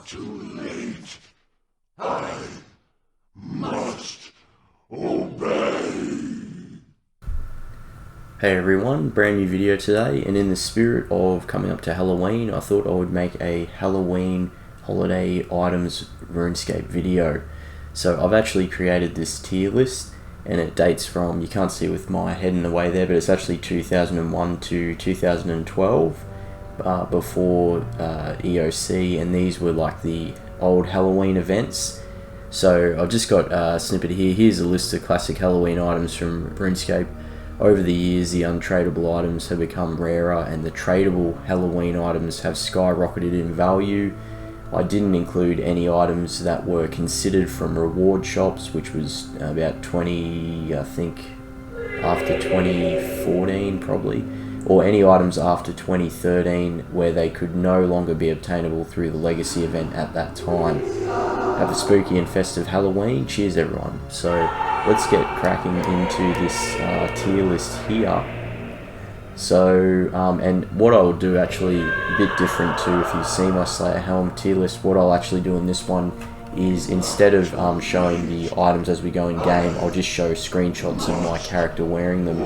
too late. I must obey. Hey everyone, brand new video today, and in the spirit of coming up to Halloween, I thought I would make a Halloween holiday items RuneScape video. So I've actually created this tier list, and it dates from, you can't see with my head in the way there, but it's actually 2001 to 2012, before EOC, and these were like the old Halloween events. So I've just got a snippet here. Here's a list of classic Halloween items from RuneScape. Over the years, the untradeable items have become rarer and the tradable Halloween items have skyrocketed in value. I didn't include any items that were considered from reward shops, which was about 20, I think, after 2014 probably, or any items after 2013 where they could no longer be obtainable through the legacy event at that time. Have a spooky and festive Halloween. Cheers everyone. So let's get cracking into this tier list here. So, and what I'll do actually, a bit different to if you see my Slayer Helm tier list, what I'll actually do in this one is, instead of showing the items as we go in game, I'll just show screenshots of my character wearing them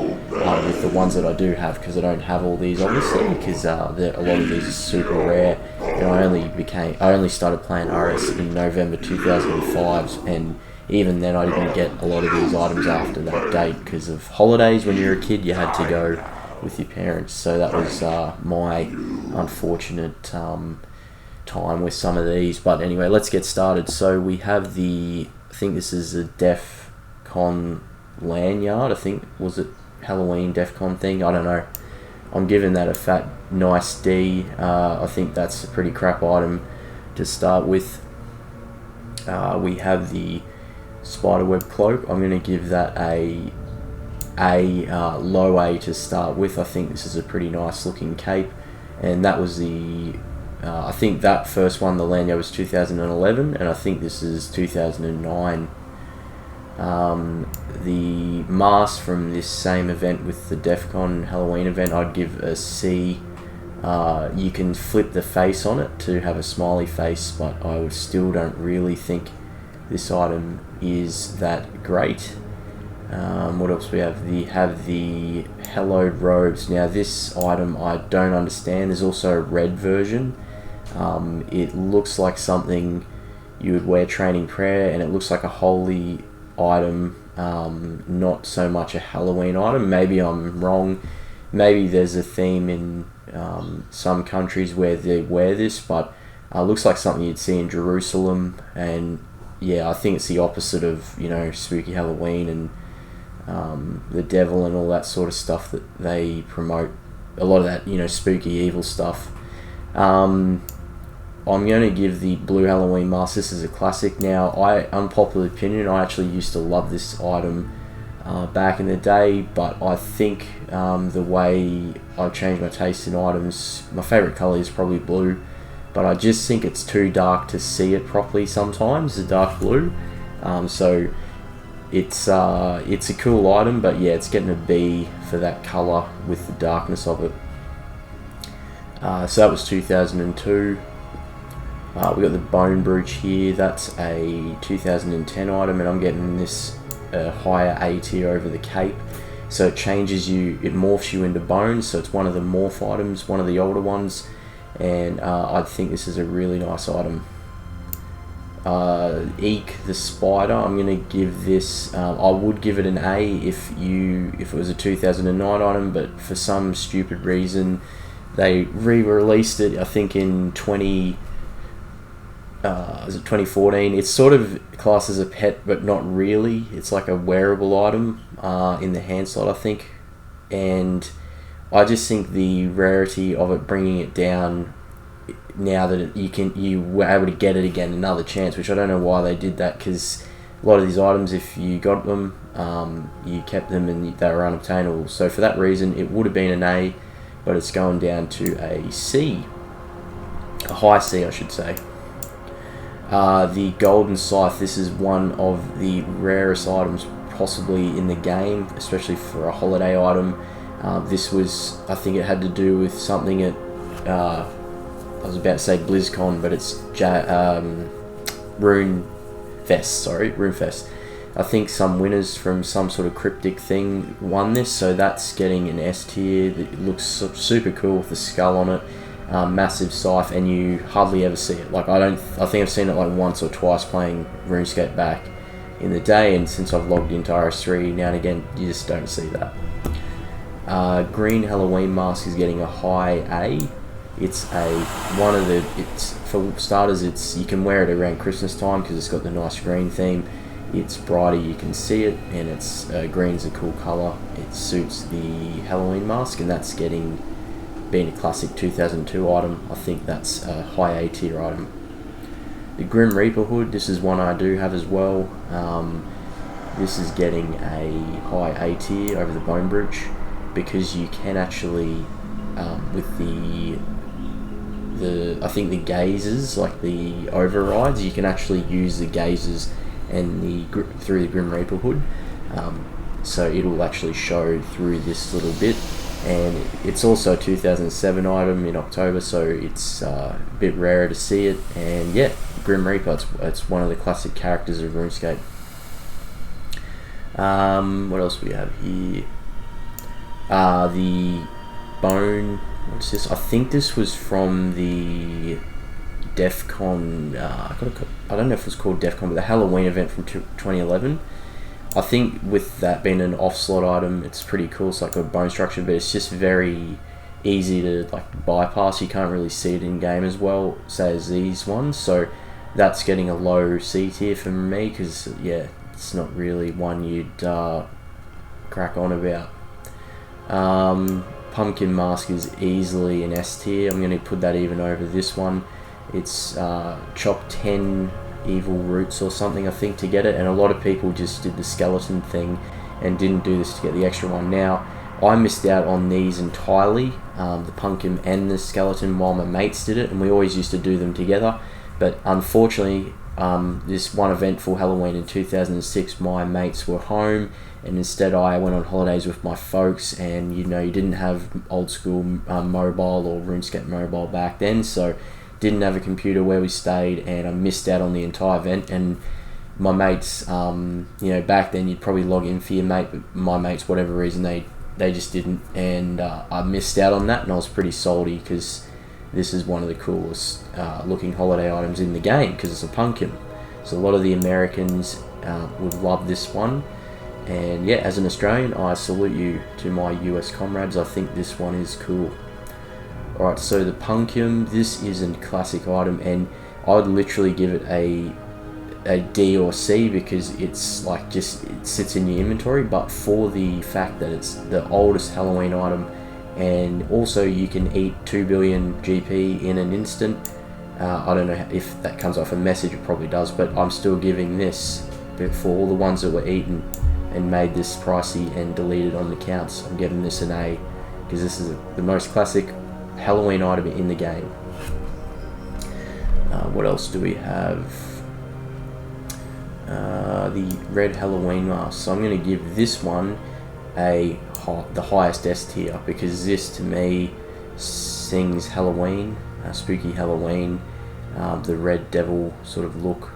with the ones that I do have, because I don't have all these obviously, because a lot of these are super rare, and I only started playing RS in November 2005, and even then I didn't get a lot of these items after that date because of holidays. When you're a kid, you had to go with your parents, so that was my unfortunate time with some of these. But anyway, let's get started. So we have I think this is a DEF CON lanyard. I think, was it Halloween DEF CON thing? I don't know. I'm giving that a fat nice D. I think that's a pretty crap item to start with. We have the spiderweb cloak. I'm going to give that a low A to start with. I think this is a pretty nice looking cape, and that was I think that first one, the lanyard, was 2011, and I think this is 2009. The mask from this same event with the DEF CON Halloween event, I'd give a C. You can flip the face on it to have a smiley face, but I still don't really think this item is that great. What else we have? We have the hallowed robes. Now this item I don't understand. There's also a red version. It looks like something you would wear training prayer, and it looks like a holy item, not so much a Halloween item. Maybe I'm wrong. Maybe there's a theme in some countries where they wear this, but looks like something you'd see in Jerusalem. And yeah, I think it's the opposite of, spooky Halloween and the devil and all that sort of stuff that they promote. A lot of that, spooky evil stuff. I'm going to give the blue Halloween mask. This is a classic. Now, unpopular opinion, I actually used to love this item back in the day, but I think the way I've changed my taste in items, my favourite colour is probably blue, but I just think it's too dark to see it properly sometimes, the dark blue. So it's a cool item, but yeah, it's getting a B for that colour with the darkness of it. So that was 2002. We got the bone brooch here. That's a 2010 item, and I'm getting this higher A tier over the cape. So it changes you, it morphs you into bone. So it's one of the morph items, one of the older ones, and I think this is a really nice item. Eek the spider. I'm gonna give this. I would give it an A if it was a 2009 item, but for some stupid reason they re-released it. I think in 2014. It's sort of classed as a pet, but not really. It's like a wearable item in the hand slot, I think. And I just think the rarity of it, bringing it down now that you were able to get it again, another chance, which I don't know why they did that, because a lot of these items, if you got them, you kept them and they were unobtainable. So for that reason, it would have been an A, but it's going down to a C. A high C, I should say. The golden scythe. This is one of the rarest items possibly in the game, especially for a holiday item. This was, I think it had to do with something at I was about to say BlizzCon, but it's Runefest. I think some winners from some sort of cryptic thing won this, so that's getting an S tier. It looks super cool with the skull on it, massive scythe, and you hardly ever see it. Like I think I've seen it like once or twice playing RuneScape back in the day, and since I've logged into RS3 now and again, you just don't see that. Green Halloween mask is getting a high A. It's for starters, you can wear it around Christmas time because it's got the nice green theme. It's brighter, you can see it, and it's green's a cool color. It suits the Halloween mask, and that's being a classic 2002 item. I think that's a high A tier item. The Grim Reaper hood, this is one I do have as well. This is getting a high A tier over the Bone Brooch because you can actually, with I think the gazes, like the overrides, you can actually use the gazes and through the Grim Reaper hood, so it'll actually show through this little bit. And it's also a 2007 item in October, so it's a bit rarer to see it. And yeah, Grim Reaper, it's one of the classic characters of RuneScape. What else do we have here? The bone. What's this? I think this was from the DEF CON. I don't know if it was called DEF CON, but the Halloween event from 2011. I think with that being an off-slot item, it's pretty cool. It's like a bone structure, but it's just very easy to like bypass. You can't really see it in game as well, say as these ones. So that's getting a low C tier for me because yeah, it's not really one you'd crack on about. Pumpkin mask is easily an S tier. I'm going to put that even over this one. It's chop 10 evil roots or something, I think, to get it, and a lot of people just did the skeleton thing and didn't do this to get the extra one. Now, I missed out on these entirely, the pumpkin and the skeleton, while my mates did it, and we always used to do them together. But unfortunately, this one eventful Halloween in 2006, my mates were home, and instead I went on holidays with my folks, and you didn't have old school mobile or RuneScape mobile back then, so didn't have a computer where we stayed, and I missed out on the entire event. And my mates, back then you'd probably log in for your mate, but my mates, whatever reason, they just didn't, and I missed out on that, and I was pretty salty because this is one of the coolest looking holiday items in the game because it's a pumpkin. So a lot of the Americans would love this one, and yeah, as an Australian, I salute you to my US comrades. I think this one is cool. Alright, so the pumpkin, this is a classic item, and I would literally give it a D or C because it's like it sits in your inventory, but for the fact that it's the oldest Halloween item, and also you can eat 2 billion GP in an instant. I don't know if that comes off a message, it probably does, but I'm still giving this for all the ones that were eaten and made this pricey and deleted on the counts. I'm giving this an A because this is the most classic Halloween item in the game. What else do we have? The red Halloween mask. So I'm going to give this one the highest S tier because this to me sings Halloween, spooky Halloween, the red devil sort of look,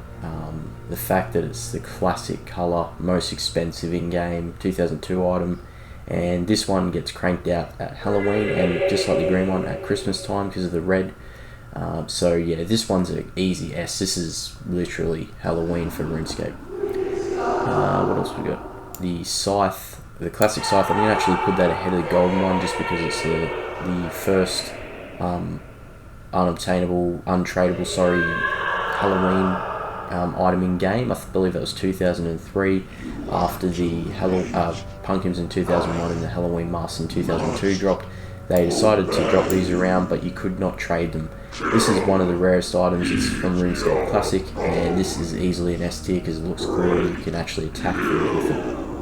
the fact that it's the classic color, most expensive in game, 2002 item. And this one gets cranked out at Halloween, and just like the green one at Christmas time because of the red. So yeah, this one's an easy S. This is literally Halloween for RuneScape. What else we got? The scythe, the classic scythe. I'm gonna actually put that ahead of the golden one just because it's the first untradeable, Halloween item in game. I believe that was 2003 after the pumpkins in 2001 and the Halloween masks in 2002 dropped. They decided to drop these around, but you could not trade them. This is one of the rarest items. It's from RuneScape Classic, and this is easily an S tier because it looks cool. You can actually attack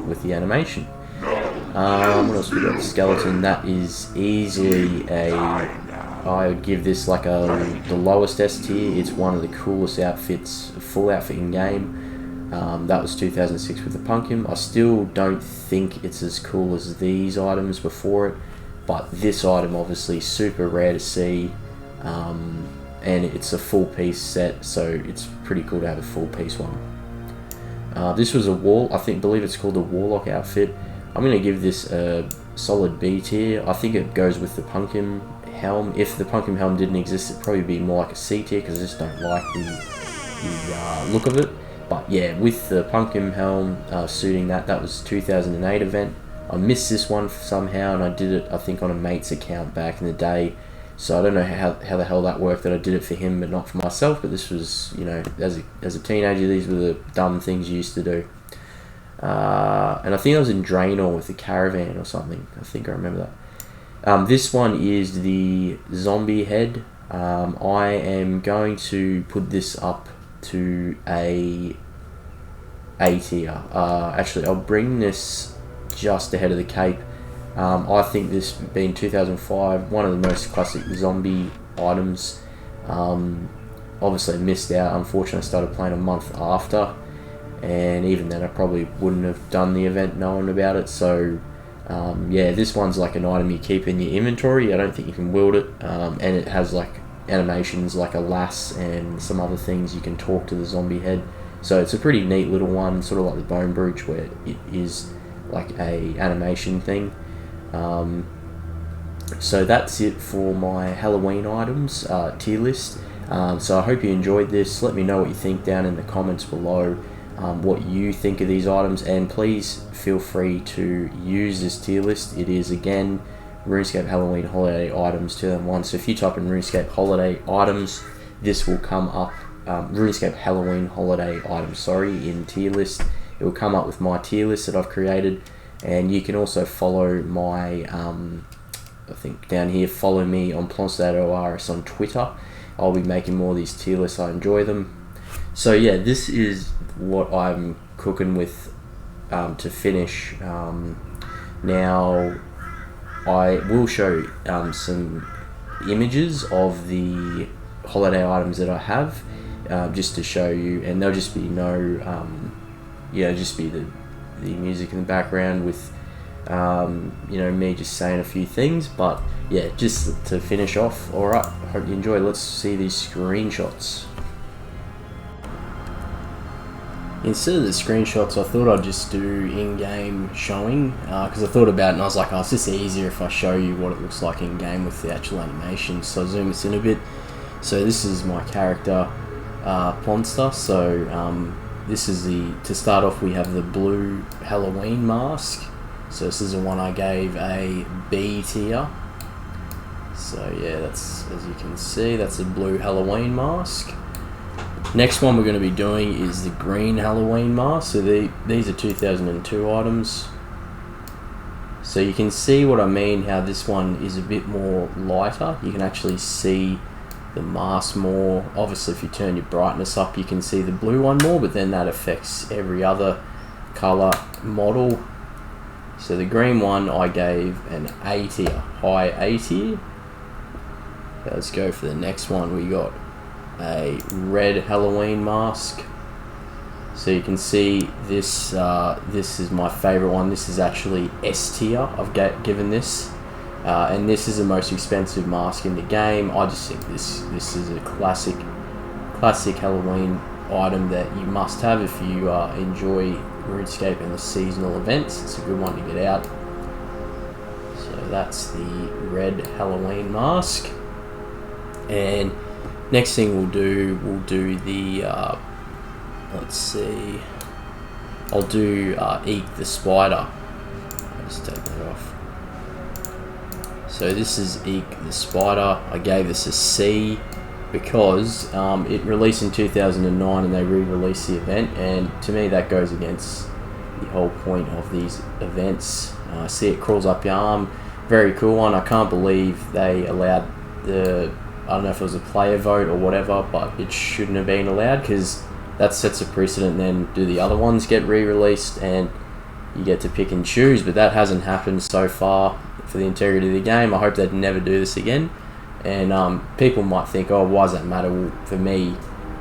with the animation. What else we got? The skeleton. That is easily I would give this like the lowest S tier. It's one of the coolest outfits, full outfit in game. That was 2006 with the pumpkin. I still don't think it's as cool as these items before it, but this item obviously super rare to see. and it's a full piece set, so it's pretty cool to have a full piece one. This was a believe it's called a Warlock outfit. I'm going to give this a solid B tier. I think it goes with the Pumpkin Helm. If the Pumpkin Helm didn't exist, it'd probably be more like a C tier, because I just don't like the look of it. But yeah, with the Pumpkin Helm suiting that was 2008 event. I missed this one somehow, and I did it, I think, on a mate's account back in the day. So I don't know how the hell that worked, that I did it for him but not for myself. But this was, you know, as a teenager, these were the dumb things you used to do. And I think I was in Draenor with the caravan or something. I think I remember that. This one is the zombie head. I am going to put this up to a tier. Actually, I'll bring this just ahead of the cape. I think this being 2005, one of the most classic zombie items. Obviously I missed out. Unfortunately, I started playing a month after, and even then I probably wouldn't have done the event knowing about it. So yeah, this one's like an item you keep in your inventory. I don't think you can wield it, and it has like animations like a lass and some other things. You can talk to the zombie head, so it's a pretty neat little one, sort of like the Bone Brooch, where it is like a animation thing. So that's it for my Halloween items tier list. So I hope you enjoyed this. Let me know what you think down in the comments below, what you think of these items, and please feel free to use this tier list. It is, again, RuneScape Halloween Holiday Items 2001. So if you type in RuneScape Holiday Items, this will come up. RuneScape Halloween Holiday Items, in tier list. It will come up with my tier list that I've created. And you can also follow my, I think down here, follow me on Plonstad.ors on Twitter. I'll be making more of these tier lists. I enjoy them. So yeah, this is what I'm cooking with to finish. Now, I will show some images of the holiday items that I have, just to show you, and there'll just be just be the music in the background with me just saying a few things. But yeah, just to finish off, alright, hope you enjoy. Let's see these screenshots. Instead of the screenshots, I thought I'd just do in-game showing, because I thought about it and I was like, it's just easier if I show you what it looks like in-game with the actual animation. So I zoom this in a bit. So this is my character, Ponster. So this is to start off, we have the blue Halloween mask. So this is the one I gave a B tier. So yeah, that's, as you can see, that's a blue Halloween mask. Next one we're going to be doing is the green Halloween mask. So these are 2002 items. So you can see what I mean, how this one is a bit more lighter. You can actually see the mask more. Obviously if you turn your brightness up, you can see the blue one more, but then that affects every other color model. So the green one I gave an A tier, high A tier. Let's go for the next one. We got a red Halloween mask. So you can see this this is my favorite one. This is actually S tier. I've given this. And this is the most expensive mask in the game. I just think this is a classic Halloween item that you must have if you enjoy RuneScape and the seasonal events. It's a good one to get out. So that's the red Halloween mask. And next thing we'll do the let's see. I'll do Eek the Spider. I'll just take that off. So this is Eek the Spider. I gave this a C because it released in 2009 and they re-released the event, and to me that goes against the whole point of these events. See, it crawls up your arm. Very cool one. I can't believe they allowed I don't know if it was a player vote or whatever, but it shouldn't have been allowed, because that sets a precedent. Then do the other ones get re-released and you get to pick and choose? But that hasn't happened so far for the integrity of the game. I hope they'd never do this again. And people might think, oh, why does that matter? Well, for me,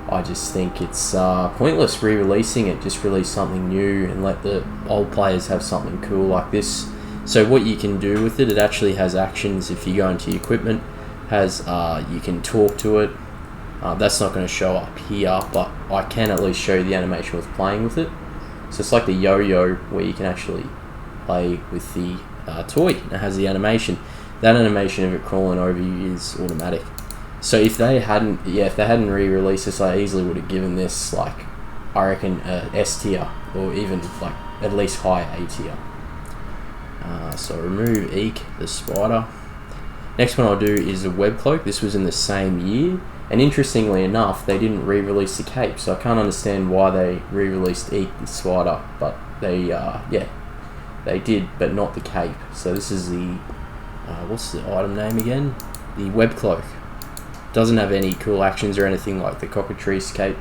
I just think it's pointless re-releasing it. Just release something new and let the old players have something cool like this. So what you can do with it, it actually has actions. If you go into your equipment, has you can talk to it. That's not going to show up here, but I can at least show you the animation with playing with it. So it's like the yo-yo where you can actually play with the toy. It has the animation. That animation of it crawling over you is automatic. So if they hadn't re-released this, I easily would have given this, like, I reckon S tier, or even like at least high A tier. So remove Eek, the spider. Next one I'll do is a web cloak. This was in the same year, and interestingly enough, they didn't re-release the cape. So I can't understand why they re-released Eek, the spider, but they they did, but not the cape. So this is the what's the item name again? The web cloak. Doesn't have any cool actions or anything like the cockatrice cape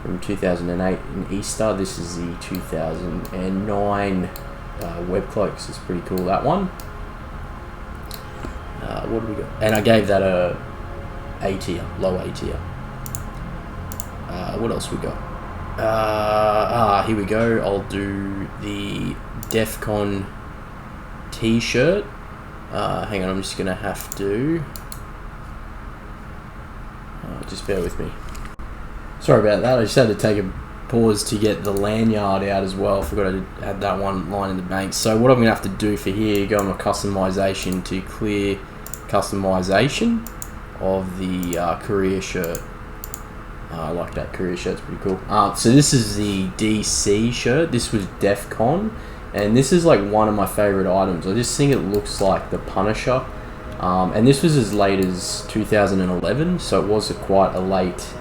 from 2008 in Easter. This is the 2009 web cloaks. It's pretty cool, that one. What do we got? And I gave that a tier, low A tier. What else we got? Here we go. I'll do the DEF CON t-shirt. Hang on, I'm just gonna have to just bear with me. Sorry about that. I just had to take a pause to get the lanyard out as well. Forgot I had that one line in the bank. So what I'm gonna have to do for here, go on my customization to clear customization of the career shirt. I like that career shirt, it's pretty cool. So this is the DC shirt. This was DEF CON, and this is like one of my favorite items. I just think it looks like the Punisher. And this was as late as 2011, so it was quite a late.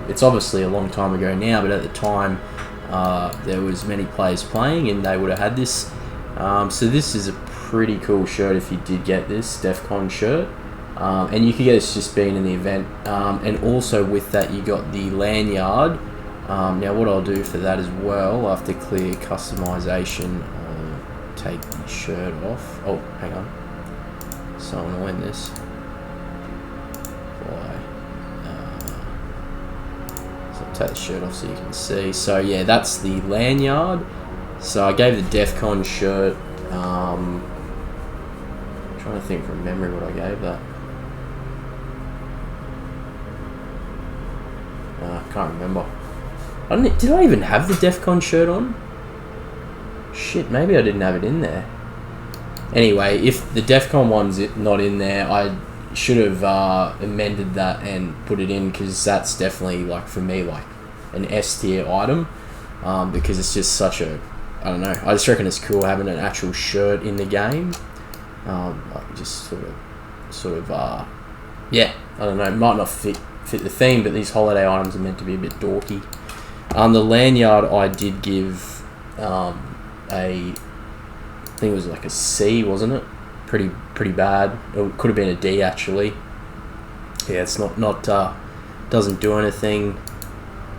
It's obviously a long time ago now, but at the time there was many players playing, and they would have had this. So this is a pretty cool shirt if you did get this DEF CON shirt. And you could get this just being in the event, and also with that you got the lanyard. Now what I'll do for that as well, after clear customization, I'll take the shirt off. Oh, hang on, so annoying this. Why? So I'll take the shirt off so you can see. So yeah, that's the lanyard. So I gave the DEF CON shirt. I'm trying to think from memory what I gave that. I can't remember. Did I even have the DEF CON shirt on? Shit, maybe I didn't have it in there. Anyway, if the DEF CON one's not in there, I should have amended that and put it in, because that's definitely, like, for me, like an S tier item, because it's just such a, I don't know, I just reckon it's cool having an actual shirt in the game. Like just sort of yeah, I don't know, it might not fit the theme, but these holiday items are meant to be a bit dorky. The lanyard I did give I think it was like a C, wasn't it? Pretty bad. It could have been a D actually. Yeah, it's not doesn't do anything.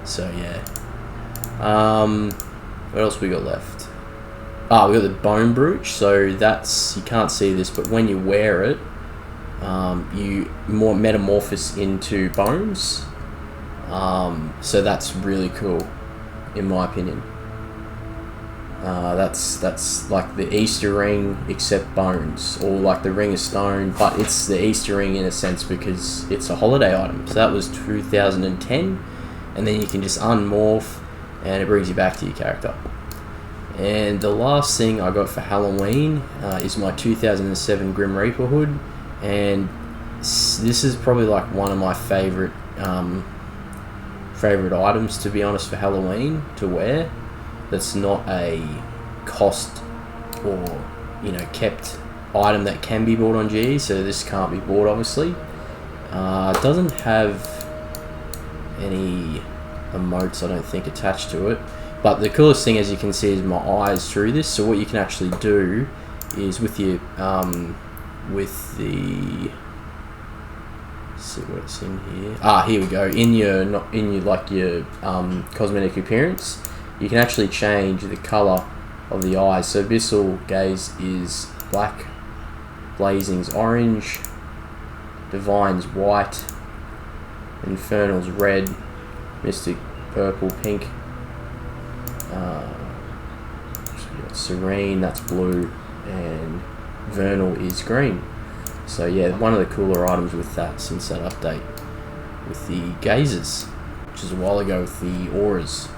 So yeah. What else we got left? We got the bone brooch. So that's, you can't see this, but when you wear it, you more metamorphose into bones. So that's really cool, in my opinion. That's like the Easter ring except bones, or like the Ring of Stone, but it's the Easter ring in a sense because it's a holiday item. So that was 2010, and then you can just unmorph and it brings you back to your character. And the last thing I got for Halloween is my 2007 Grim Reaper hood, and this is probably like one of my favorite items, to be honest, for Halloween to wear. That's not a cost or, you know, kept item that can be bought on GE, so this can't be bought obviously. It doesn't have any emotes, I don't think, attached to it, but the coolest thing, as you can see, is my eyes through this. So what you can actually do is with your with the, let's see what it's in here. Here we go. In your like your cosmetic appearance, you can actually change the color of the eyes. So Abyssal Gaze is black, Blazing's orange, Divine's white, Infernal's red, Mystic purple, pink, Serene, that's blue, and Vernal is green. So yeah, one of the cooler items with that since that update with the gazers, which is a while ago with the auras.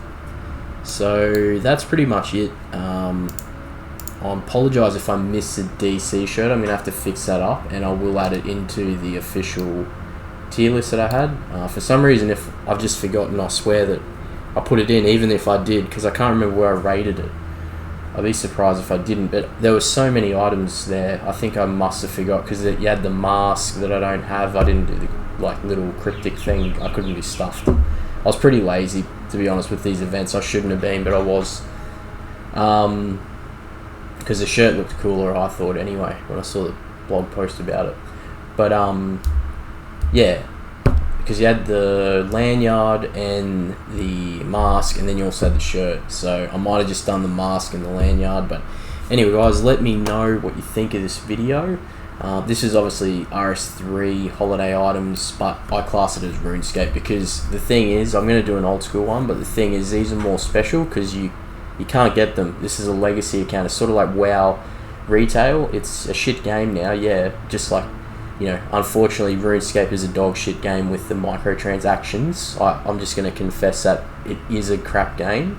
So that's pretty much it. I apologise if I missed the DC shirt. I'm going to have to fix that up, and I will add it into the official tier list that I had. For some reason, if I've just forgotten, I swear that I put it in, even if I did, because I can't remember where I rated it. I'd be surprised if I didn't, but there were so many items there. I think I must have forgot, because you had the mask that I don't have. I didn't do the like little cryptic thing. I couldn't be stuffed. I was pretty lazy, to be honest, with these events. I shouldn't have been, but I was. Because the shirt looked cooler, I thought, anyway, when I saw the blog post about it. But yeah, because you had the lanyard and the mask, and then you also had the shirt. So I might have just done the mask and the lanyard. But anyway, guys, let me know what you think of this video. This is obviously RS3 holiday items, but I class it as RuneScape, because the thing is, I'm going to do an old school one, but the thing is, these are more special because you can't get them. This is a legacy account. It's sort of like WoW retail. It's a shit game now, yeah, just like, you know, unfortunately RuneScape is a dog shit game with the microtransactions. I'm just going to confess that it is a crap game,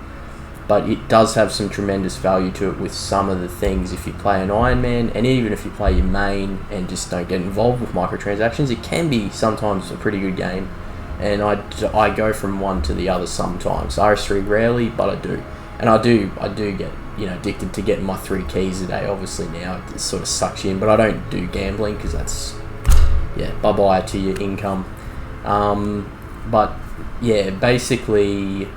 but it does have some tremendous value to it with some of the things. If you play an Iron Man, and even if you play your main and just don't get involved with microtransactions, it can be sometimes a pretty good game. And I go from one to the other sometimes. RS3 rarely, but I do. And I do get, you know, addicted to getting my 3 keys a day. Obviously now it sort of sucks you in, but I don't do gambling because that's, yeah, bye-bye to your income. But yeah, basically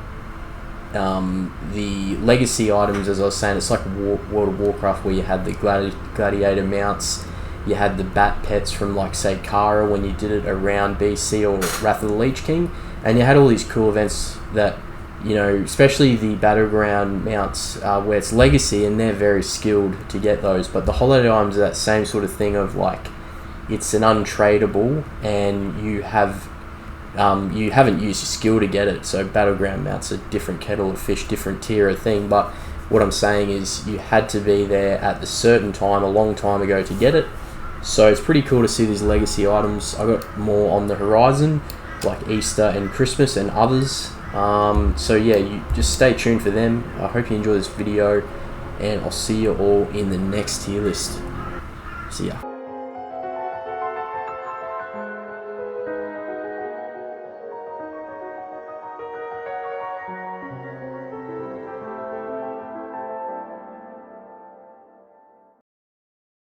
the legacy items, as I was saying, it's like World of Warcraft, where you had the gladiator mounts, you had the bat pets from, like, say, Kara when you did it around BC, or Wrath of the Lich King, and you had all these cool events that, you know, especially the battleground mounts, where it's legacy and they're very skilled to get those. But the holiday items are that same sort of thing of, like, it's an untradeable, and you haven't used your skill to get it. So battleground mounts are different kettle of fish, different tier of thing. But what I'm saying is, you had to be there at the certain time a long time ago to get it. So it's pretty cool to see these legacy items. I got more on the horizon, like Easter and Christmas and others. So yeah, you just stay tuned for them. I hope you enjoy this video, and I'll see you all in the next tier list. See ya.